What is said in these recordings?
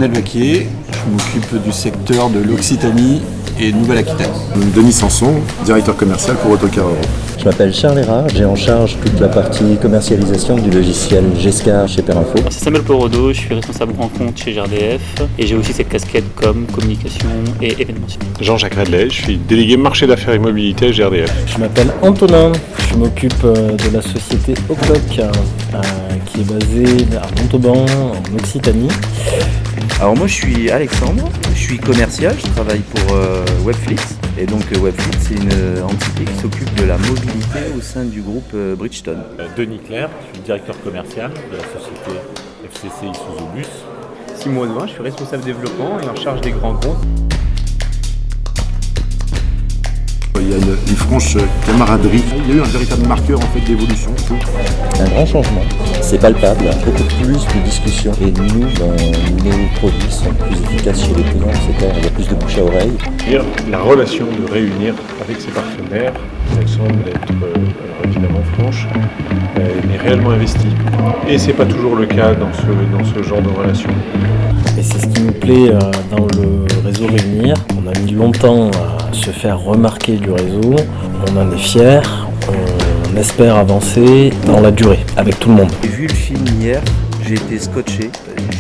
Lionel Vaquier, je m'occupe du secteur de l'Occitanie et de Nouvelle-Aquitaine. Denis Sanson, directeur commercial pour Autocar Europe. Je m'appelle Charles Erard, j'ai en charge toute la partie commercialisation du logiciel Gescar chez Perinfo. C'est Samuel Porodo, je suis responsable rencontre chez GRDF et j'ai aussi cette casquette com, communication et événementiel. Jean-Jacques Radlet, je suis délégué marché d'affaires et mobilité à GRDF. Je m'appelle Antonin, je m'occupe de la société Ocloc qui est basée à Montauban en Occitanie. Alors moi je suis Alexandre, je suis commercial, je travaille pour Webfleet. Et donc Webfleet c'est une entité qui s'occupe de la mobilité au sein du groupe Bridgestone. Denis Clerc, je suis directeur commercial de la société FCC Isuzu Bus. Simon Audouin, je suis responsable développement et en charge des grands comptes. Il y a une franche camaraderie. Il y a eu un véritable marqueur en fait d'évolution. Un grand changement, c'est palpable, beaucoup plus de discussions. Et nous, nos produits sont plus efficaces chez les clients, c'est-à-dire il y a plus de bouche à oreille. La relation de réunir avec ses partenaires, elle semble être évidemment franche, mais réellement investie. Et c'est pas toujours le cas dans ce genre de relation. Et c'est ce qui nous plaît dans le réseau Réunir. On a mis longtemps à se faire remarquer du réseau, on en est fiers, on espère avancer dans la durée avec tout le monde. J'ai vu le film hier, j'ai été scotché,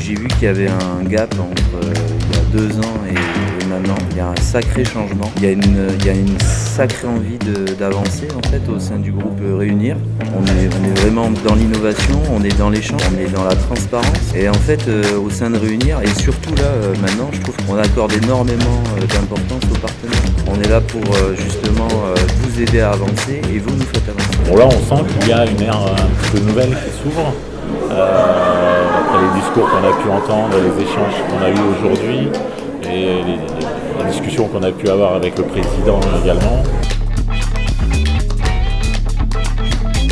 j'ai vu qu'il y avait un gap entre il y a 2 ans et maintenant. Il y a un sacré changement, il y a une sacrée envie d'avancer en fait au sein du groupe Réunir. On est vraiment dans l'innovation, on est dans l'échange, on est dans la transparence. Et en fait au sein de Réunir, et surtout là maintenant, je trouve qu'on accorde énormément d'importance aux partenaires. On est là pour justement vous aider à avancer et vous nous faites avancer. Bon là on sent qu'il y a une ère un petit peu nouvelle qui s'ouvre. Après les discours qu'on a pu entendre, les échanges qu'on a eus aujourd'hui et les discussions qu'on a pu avoir avec le président également.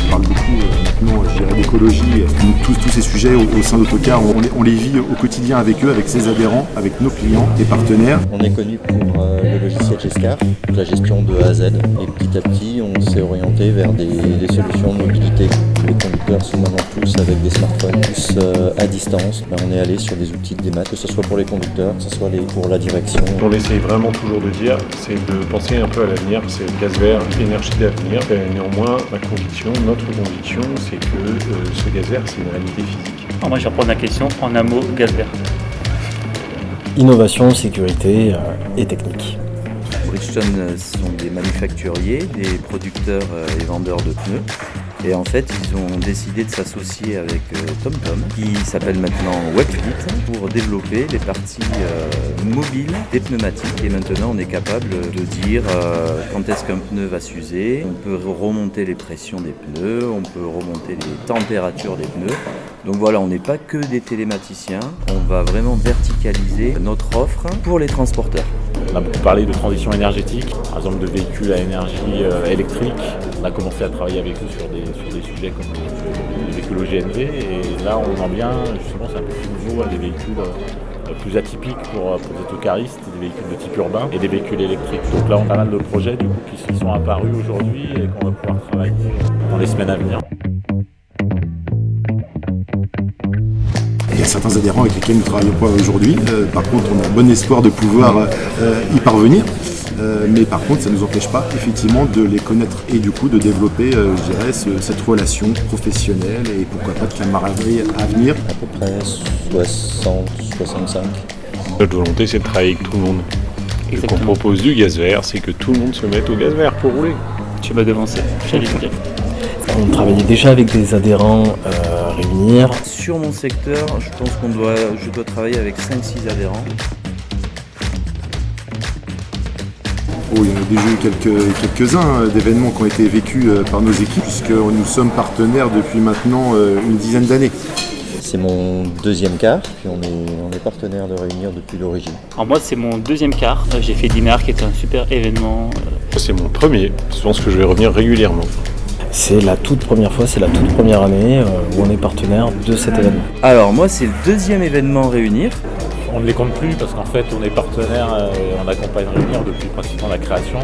On parle beaucoup maintenant, je dirais, d'écologie. Tous ces sujets au sein d'Autocar, on les vit au quotidien avec eux, avec ses adhérents, avec nos clients et partenaires. On est connu pour le logiciel Gescar, la gestion de A à Z. Et petit à petit, on s'est orienté vers des solutions de mobilité. Les conducteurs sont maintenant tous avec des smartphones, tous à distance. On est allé sur des outils de démat, que ce soit pour les conducteurs, que ce soit pour la direction. On essaye vraiment toujours de dire, c'est de penser un peu à l'avenir, c'est le gaz vert, l'énergie d'avenir. Néanmoins, notre conviction, c'est que ce gaz vert, c'est une réalité physique. Alors moi je vais reprendre la question en un mot, gaz vert. Innovation, sécurité et technique. Bridgestone sont des manufacturiers, des producteurs et vendeurs de pneus. Et en fait, ils ont décidé de s'associer avec TomTom, qui s'appelle maintenant Webfleet, pour développer les parties mobiles des pneumatiques. Et maintenant, on est capable de dire quand est-ce qu'un pneu va s'user. On peut remonter les pressions des pneus, on peut remonter les températures des pneus. Donc voilà, on n'est pas que des télématiciens, on va vraiment verticaliser notre offre pour les transporteurs. On a beaucoup parlé de transition énergétique, par exemple de véhicules à énergie électrique. On a commencé à travailler avec eux sur des sujets comme les véhicules au GNV et là on en vient justement, c'est un peu plus nouveau, à des véhicules plus atypiques pour les autocaristes, des véhicules de type urbain et des véhicules électriques. Donc là on a pas mal de projets du coup, qui sont apparus aujourd'hui et qu'on va pouvoir travailler dans les semaines à venir. Il y a certains adhérents avec lesquels nous ne travaillons pas aujourd'hui. Par contre, on a bon espoir de pouvoir y parvenir. Mais par contre, ça ne nous empêche pas effectivement de les connaître et du coup de développer, je dirais, cette relation professionnelle et pourquoi pas de camaraderie à venir. À peu près 60, 65. Notre volonté, c'est de travailler avec tout le monde. Et qu'on propose du gaz vert, c'est que tout le monde se mette au gaz vert pour rouler. Tu m'as devancé, j'allais le dire. On travaillait déjà avec des adhérents Réunir. Sur mon secteur, je pense je dois travailler avec 5-6 adhérents. Il y en a déjà eu quelques-uns d'événements qui ont été vécus par nos équipes, puisque nous sommes partenaires depuis maintenant une dizaine d'années. C'est mon deuxième quart, puis on est partenaire de Réunir depuis l'origine. Alors moi c'est mon deuxième quart, j'ai fait Dinard qui est un super événement. C'est mon premier, je pense que je vais revenir régulièrement. C'est la toute première fois, c'est la toute première année où on est partenaire de cet événement. Alors moi c'est le deuxième événement Réunir. On ne les compte plus parce qu'en fait on est partenaire et on accompagne Réunir depuis pratiquement la création.